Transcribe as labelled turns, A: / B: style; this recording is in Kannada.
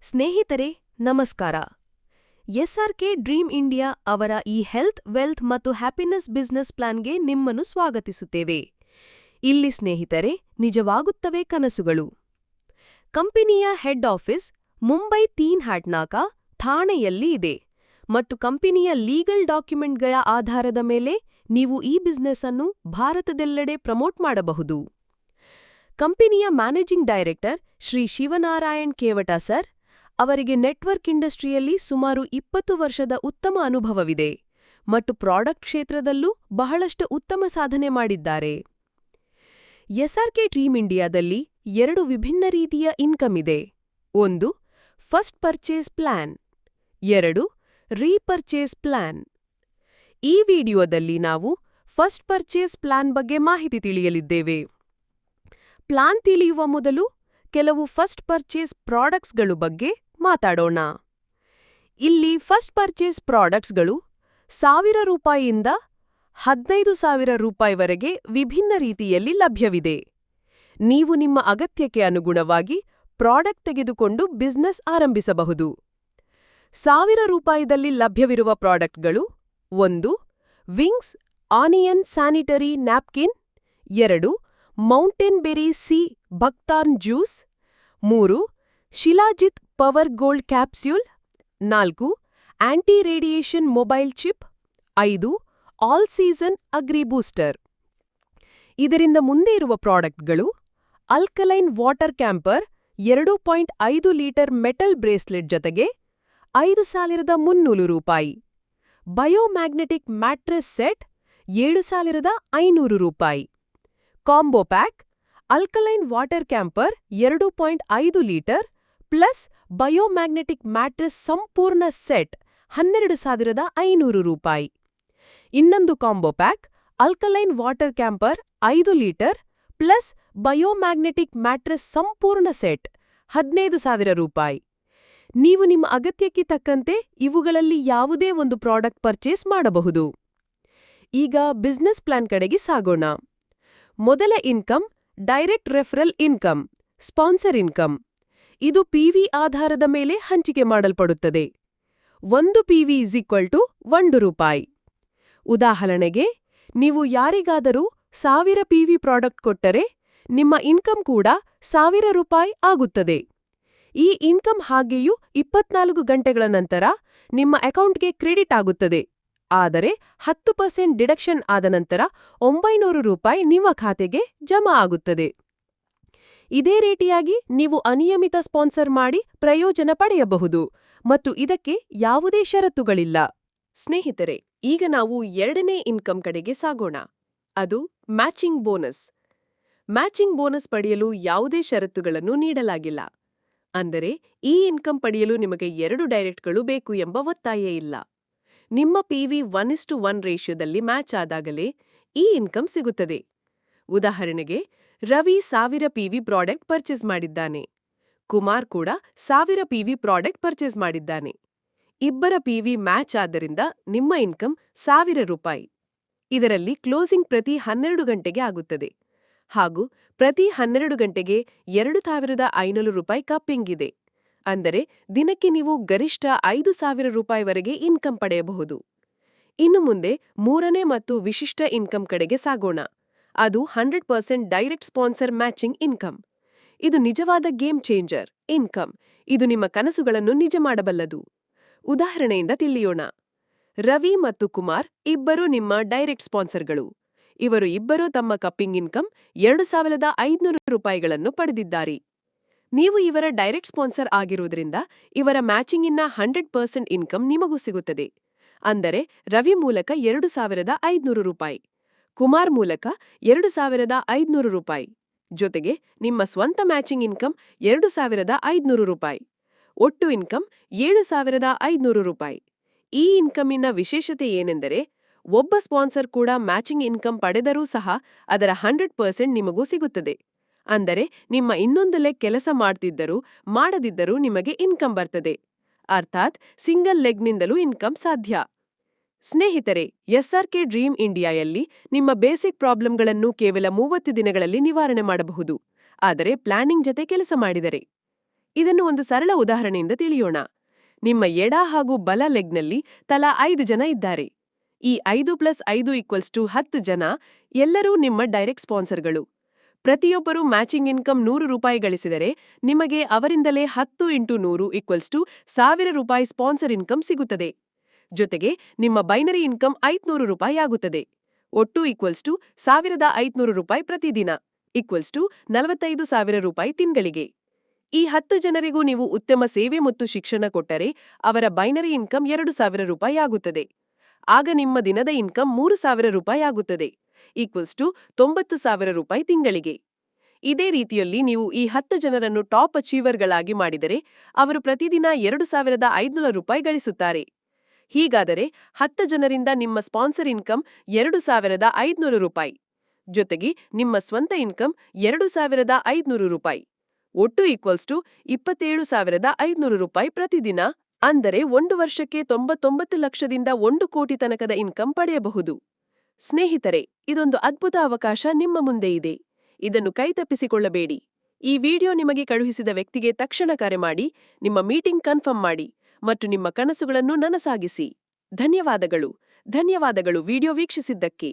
A: ಸ್ನೇಹಿತರೆ ನಮಸ್ಕಾರ. ಎಸ್ಆರ್ಕೆ ಡ್ರೀಮ್ ಇಂಡಿಯಾ ಅವರ ಈ ಹೆಲ್ತ್ ವೆಲ್ತ್ ಮತ್ತು ಹ್ಯಾಪಿನೆಸ್ ಬಿಸ್ನೆಸ್ ಪ್ಲಾನ್ಗೆ ನಿಮ್ಮನ್ನು ಸ್ವಾಗತಿಸುತ್ತೇವೆ. ಇಲ್ಲಿ ಸ್ನೇಹಿತರೆ ನಿಜವಾಗುತ್ತವೆ ಕನಸುಗಳು. ಕಂಪನಿಯ ಹೆಡ್ ಆಫೀಸ್ ಮುಂಬೈ ತೀನ್ ಹ್ಯಾಟ್ನಾಕ ಥಾಣೆಯಲ್ಲಿ ಇದೆ ಮತ್ತು ಕಂಪನಿಯ ಲೀಗಲ್ ಡಾಕ್ಯುಮೆಂಟ್ಗಳ ಆಧಾರದ ಮೇಲೆ ನೀವು ಈ ಬಿಸ್ನೆಸ್ ಅನ್ನು ಭಾರತದೆಲ್ಲೆಡೆ ಪ್ರಮೋಟ್ ಮಾಡಬಹುದು. ಕಂಪನಿಯ managing director Shri Shivnarayan Kevat sir network ನೆಟ್ವರ್ಕ್ ಇಂಡಸ್ಟ್ರಿಯಲ್ಲಿ ಸುಮಾರು 20 ವರ್ಷದ ಉತ್ತಮ ಅನುಭವವಿದೆ ಮತ್ತು ಪ್ರಾಡಕ್ಟ್ ಕ್ಷೇತ್ರದಲ್ಲೂ ಬಹಳಷ್ಟು ಉತ್ತಮ ಸಾಧನೆ ಮಾಡಿದ್ದಾರೆ. ಎಸ್ಆರ್ಕೆ ಡ್ರೀಮ್ ಇಂಡಿಯಾದಲ್ಲಿ 2 ವಿಭಿನ್ನ ರೀತಿಯ ಇನ್ಕಮ್ ಇದೆ. 1 first purchase plan, 2 repurchase plan. ಈ ವಿಡಿಯೋದಲ್ಲಿ ನಾವು ಫಸ್ಟ್ ಪರ್ಚೇಸ್ ಪ್ಲಾನ್ ಬಗ್ಗೆ ಮಾಹಿತಿ ತಿಳಿಯಲಿದ್ದೇವೆ. ಪ್ಲಾನ್ ತಿಳಿಯುವ ಮೊದಲು ಕೆಲವು ಫಸ್ಟ್ ಪರ್ಚೇಸ್ ಪ್ರಾಡಕ್ಟ್ಸ್ಗಳು ಬಗ್ಗೆ ಮಾತಾಡೋಣ. ಇಲ್ಲಿ ಫಸ್ಟ್ ಪರ್ಚೇಸ್ ಪ್ರಾಡಕ್ಟ್ಸ್ಗಳು ₹1000 ₹15,000ವರೆಗೆ ವಿಭಿನ್ನ ರೀತಿಯಲ್ಲಿ ಲಭ್ಯವಿದೆ. ನೀವು ನಿಮ್ಮ ಅಗತ್ಯಕ್ಕೆ ಅನುಗುಣವಾಗಿ ಪ್ರಾಡಕ್ಟ್ ತೆಗೆದುಕೊಂಡು ಬಿಸ್ನೆಸ್ ಆರಂಭಿಸಬಹುದು. ₹1000ದಲ್ಲಿ ಲಭ್ಯವಿರುವ ಪ್ರಾಡಕ್ಟ್ಗಳು: 1 wings onion sanitary napkin, 2 mountain berry sea buckthorn juice, 3 shilajit power gold capsule, 4 anti radiation mobile chip, 5 all season agri booster. ಇದರಿಂದ ಮುಂದೆ ಇರುವ ಪ್ರಾಡಕ್ಟ್ಗಳು: alkaline water camper 2.5 litre metal bracelet ಜೊತೆಗೆ ₹5,300, biomagnetic mattress set ₹7,500, combo pack alkaline water camper 2.5 litre plus biomagnetic mattress ಸಂಪೂರ್ಣ ಸೆಟ್ ₹12,500. ಇನ್ನೊಂದು combo pack alkaline water camper 5 litre plus biomagnetic mattress ಸಂಪೂರ್ಣ ಸೆಟ್ ₹15,000. ನೀವು ನಿಮ್ಮ ಅಗತ್ಯಕ್ಕೆ ತಕ್ಕಂತೆ ಇವುಗಳಲ್ಲಿ ಯಾವುದೇ ಒಂದು ಪ್ರಾಡಕ್ಟ್ ಪರ್ಚೇಸ್ ಮಾಡಬಹುದು. ಈಗ ಬಿಸ್ನೆಸ್ ಪ್ಲಾನ್ ಕಡೆಗೆ ಸಾಗೋಣ. ಮೊದಲ income direct referral income, sponsor income. ಇದು ಪಿವಿ ಆಧಾರದ ಮೇಲೆ ಹಂಚಿಕೆ ಮಾಡಲ್ಪಡುತ್ತದೆ. 1 ಪಿವಿ ₹1. ಉದಾಹರಣೆಗೆ, ನೀವು ಯಾರಿಗಾದರೂ 1000 ಪಿವಿ ಪ್ರಾಡಕ್ಟ್ ಕೊಟ್ಟರೆ ನಿಮ್ಮ ಇನ್ಕಮ್ ಕೂಡ ₹1000 ಆಗುತ್ತದೆ. ಈ ಇನ್ಕಮ್ ಹಾಗೆಯೂ 24 ಗಂಟೆಗಳ ನಂತರ ನಿಮ್ಮ ಅಕೌಂಟ್ಗೆ ಕ್ರೆಡಿಟ್ ಆಗುತ್ತದೆ. ಆದರೆ 10% ಡಿಡಕ್ಷನ್ ಆದ ನಂತರ ₹900 ನಿಮ್ಮ ಖಾತೆಗೆ ಜಮಾ ಆಗುತ್ತದೆ. ಇದೇ ರೀತಿಯಾಗಿ ನೀವು ಅನಿಯಮಿತ ಸ್ಪಾನ್ಸರ್ ಮಾಡಿ ಪ್ರಯೋಜನ ಪಡೆಯಬಹುದು ಮತ್ತು ಇದಕ್ಕೆ ಯಾವುದೇ ಷರತ್ತುಗಳಿಲ್ಲ. ಸ್ನೇಹಿತರೆ, ಈಗ ನಾವು ಎರಡನೇ ಇನ್ಕಮ್ ಕಡೆಗೆ ಸಾಗೋಣ. ಅದು ಮ್ಯಾಚಿಂಗ್ ಬೋನಸ್. ಮ್ಯಾಚಿಂಗ್ ಬೋನಸ್ ಪಡೆಯಲು ಯಾವುದೇ ಷರತ್ತುಗಳನ್ನು ನೀಡಲಾಗಿಲ್ಲ. ಅಂದರೆ ಈ ಇನ್ಕಮ್ ಪಡೆಯಲು ನಿಮಗೆ 2 ಡೈರೆಕ್ಟ್ಗಳು ಬೇಕು ಎಂಬ ಒತ್ತಾಯ ಇಲ್ಲ. ನಿಮ್ಮ ಪಿವಿ 1:1 ರೇಷಿಯೋದಲ್ಲಿ ಮ್ಯಾಚ್ ಆದಾಗಲೇ ಈ ಇನ್ಕಮ್ ಸಿಗುತ್ತದೆ. ಉದಾಹರಣೆಗೆ, ರವಿ 1000 ಪಿವಿ ಪ್ರಾಡಕ್ಟ್ ಪರ್ಚೇಸ್ ಮಾಡಿದ್ದಾನೆ. ಕುಮಾರ್ ಕೂಡ 1000 ಪಿವಿ ಪ್ರಾಡಕ್ಟ್ ಪರ್ಚೇಸ್ ಮಾಡಿದ್ದಾನೆ. ಇಬ್ಬರ ಪಿವಿ ಮ್ಯಾಚ್ ಆದ್ದರಿಂದ ನಿಮ್ಮ ಇನ್ಕಮ್ ₹1000. ಇದರಲ್ಲಿ ಕ್ಲೋಸಿಂಗ್ ಪ್ರತಿ 12 ಗಂಟೆಗೆ ಆಗುತ್ತದೆ ಹಾಗೂ ಪ್ರತಿ 12 ಗಂಟೆಗೆ ₹2,500 ಕಪ್ಪಿಂಗ್ ಇದೆ. ಅಂದರೆ ದಿನಕ್ಕೆ ನೀವು ಗರಿಷ್ಠ ₹5,000ವರೆಗೆ ಇನ್ಕಮ್ ಪಡೆಯಬಹುದು. ಇನ್ನು ಮುಂದೆ ಮೂರನೇ ಮತ್ತು ವಿಶಿಷ್ಟ ಇನ್ಕಮ್ ಕಡೆಗೆ ಸಾಗೋಣ. ಅದು 100% ಡೈರೆಕ್ಟ್ ಸ್ಪಾನ್ಸರ್ ಮ್ಯಾಚಿಂಗ್ ಇನ್ಕಮ್. ಇದು ನಿಜವಾದ ಗೇಮ್ ಚೇಂಜರ್ ಇನ್ಕಮ್. ಇದು ನಿಮ್ಮ ಕನಸುಗಳನ್ನು ನಿಜ ಮಾಡಬಲ್ಲದು. ಉದಾಹರಣೆಯಿಂದ ತಿಳಿಯೋಣ. ರವಿ ಮತ್ತು ಕುಮಾರ್ ಇಬ್ಬರೂ ನಿಮ್ಮ ಡೈರೆಕ್ಟ್ ಸ್ಪಾನ್ಸರ್ಗಳು. ಇವರು ಇಬ್ಬರೂ ತಮ್ಮ ಕಪ್ಪಿಂಗ್ ಇನ್ಕಮ್ ₹2,500 ಪಡೆದಿದ್ದಾರೆ. ನೀವು ಇವರ ಡೈರೆಕ್ಟ್ ಸ್ಪಾನ್ಸರ್ ಆಗಿರುವುದರಿಂದ ಇವರ ಮ್ಯಾಚಿಂಗಿನ 100% ಇನ್ಕಮ್ ನಿಮಗೂ ಸಿಗುತ್ತದೆ. ಅಂದರೆ ರವಿ ಮೂಲಕ ₹2,500, ಕುಮಾರ್ ಮೂಲಕ ₹2,500 ಜೊತೆಗೆ ನಿಮ್ಮ ಸ್ವಂತ ಮ್ಯಾಚಿಂಗ್ ಇನ್ಕಮ್ ₹2,500. ಒಟ್ಟು ಇನ್ಕಮ್ ₹7,500. ಈ ಇನ್ಕಮ್ಮಿನ ವಿಶೇಷತೆ ಏನೆಂದರೆ, ಒಬ್ಬ ಸ್ಪಾನ್ಸರ್ ಕೂಡ ಮ್ಯಾಚಿಂಗ್ ಇನ್ಕಮ್ ಪಡೆದರೂ ಸಹ ಅದರ 100% ನಿಮಗೂ ಸಿಗುತ್ತದೆ. ಅಂದರೆ ನಿಮ್ಮ ಇನ್ನೊಂದು ಲೆಗ್ ಕೆಲಸ ಮಾಡ್ತಿದ್ದರೂ ಮಾಡದಿದ್ದರೂ ನಿಮಗೆ ಇನ್ಕಮ್ ಬರ್ತದೆ. ಅರ್ಥಾತ್ ಸಿಂಗಲ್ ಲೆಗ್ನಿಂದಲೂ ಇನ್ಕಮ್ ಸಾಧ್ಯ. ಸ್ನೇಹಿತರೆ, ಎಸ್ಆರ್ಕೆ ಡ್ರೀಮ್ ಇಂಡಿಯಾಯಲ್ಲಿ ನಿಮ್ಮ ಬೇಸಿಕ್ ಪ್ರಾಬ್ಲಮ್ಗಳನ್ನು ಕೇವಲ 30 ದಿನಗಳಲ್ಲಿ ನಿವಾರಣೆ ಮಾಡಬಹುದು. ಆದರೆ ಪ್ಲಾನಿಂಗ್ ಜತೆ ಕೆಲಸ ಮಾಡಿದರೆ ಇದನ್ನು ಒಂದು ಸರಳ ಉದಾಹರಣೆಯಿಂದ ತಿಳಿಯೋಣ. ನಿಮ್ಮ ಎಡ ಹಾಗೂ ಬಲ ಲೆಗ್ನಲ್ಲಿ ತಲಾ 5 ಜನ ಇದ್ದಾರೆ. ಈ 5+5=10 ಜನ ಎಲ್ಲರೂ ನಿಮ್ಮ ಡೈರೆಕ್ಟ್ ಸ್ಪಾನ್ಸರ್ಗಳು. ಪ್ರತಿಯೊಬ್ಬರೂ ಮ್ಯಾಚಿಂಗ್ ಇನ್ಕಮ್ 100 ರೂಪಾಯಿ ಗಳಿಸಿದರೆ ನಿಮಗೆ ಅವರಿಂದಲೇ 10 × 100 1000 ರೂಪಾಯಿ ಸ್ಪಾನ್ಸರ್ ಇನ್ಕಮ್ ಸಿಗುತ್ತದೆ. ಜೊತೆಗೆ ನಿಮ್ಮ ಬೈನರಿ ಇನ್ಕಮ್ 500 ರೂಪಾಯಿ ಆಗುತ್ತದೆ. ಒಟ್ಟು 1500 ರೂಪಾಯಿ ಪ್ರತಿದಿನ 45,000 ರೂಪಾಯಿ ತಿಂಗಳಿಗೆ. ಈ 10 ಜನರಿಗೂ ನೀವು ಉತ್ತಮ ಸೇವೆ ಮತ್ತು ಶಿಕ್ಷಣ ಕೊಟ್ಟರೆ ಅವರ ಬೈನರಿ ಇನ್ಕಮ್ 2,000 ರೂಪಾಯಿ ಆಗುತ್ತದೆ. ಆಗ ನಿಮ್ಮ ದಿನದ ಇನ್ಕಮ್ 3,000 ರೂಪಾಯಿ ಆಗುತ್ತದೆ. 90,000 ರೂಪಾಯಿ ತಿಂಗಳಿಗೆ. ಇದೇ ರೀತಿಯಲ್ಲಿ ನೀವು ಈ 10 ಜನರನ್ನು ಟಾಪ್ ಅಚೀವರ್ಗಳಾಗಿ ಮಾಡಿದರೆ ಅವರು ಪ್ರತಿದಿನ 2,500 ರೂಪಾಯಿ ಗಳಿಸುತ್ತಾರೆ. ಹೀಗಾದರೆ 10 ಜನರಿಂದ ನಿಮ್ಮ ಸ್ಪಾನ್ಸರ್ ಇನ್ಕಮ್ 2,500 ರೂಪಾಯಿ. ಜೊತೆಗೆ ನಿಮ್ಮ ಸ್ವಂತ ಇನ್ಕಮ್ 2,500 ರೂಪಾಯಿ. ಒಟ್ಟು 27,500 ರೂಪಾಯಿ ಪ್ರತಿದಿನ. ಅಂದರೆ 1 ವರ್ಷಕ್ಕೆ 99 ಲಕ್ಷದಿಂದ 1 ಕೋಟಿ ತನಕದ ಇನ್ಕಮ್ ಪಡೆಯಬಹುದು. ಸ್ನೇಹಿತರೆ, ಇದೊಂದು ಅದ್ಭುತ ಅವಕಾಶ ನಿಮ್ಮ ಮುಂದೆ ಇದೆ. ಇದನ್ನು ಕೈತಪ್ಪಿಸಿಕೊಳ್ಳಬೇಡಿ. ಈ ವಿಡಿಯೋ ನಿಮಗೆ ಕಳುಹಿಸಿದ ವ್ಯಕ್ತಿಗೆ ತಕ್ಷಣ ಕರೆ ಮಾಡಿ, ನಿಮ್ಮ ಮೀಟಿಂಗ್ ಕನ್ಫರ್ಮ್ ಮಾಡಿ ಮತ್ತು ನಿಮ್ಮ ಕನಸುಗಳನ್ನು ನನಸಾಗಿಸಿ. ಧನ್ಯವಾದಗಳು ವಿಡಿಯೋ ವೀಕ್ಷಿಸಿದ್ದಕ್ಕೆ.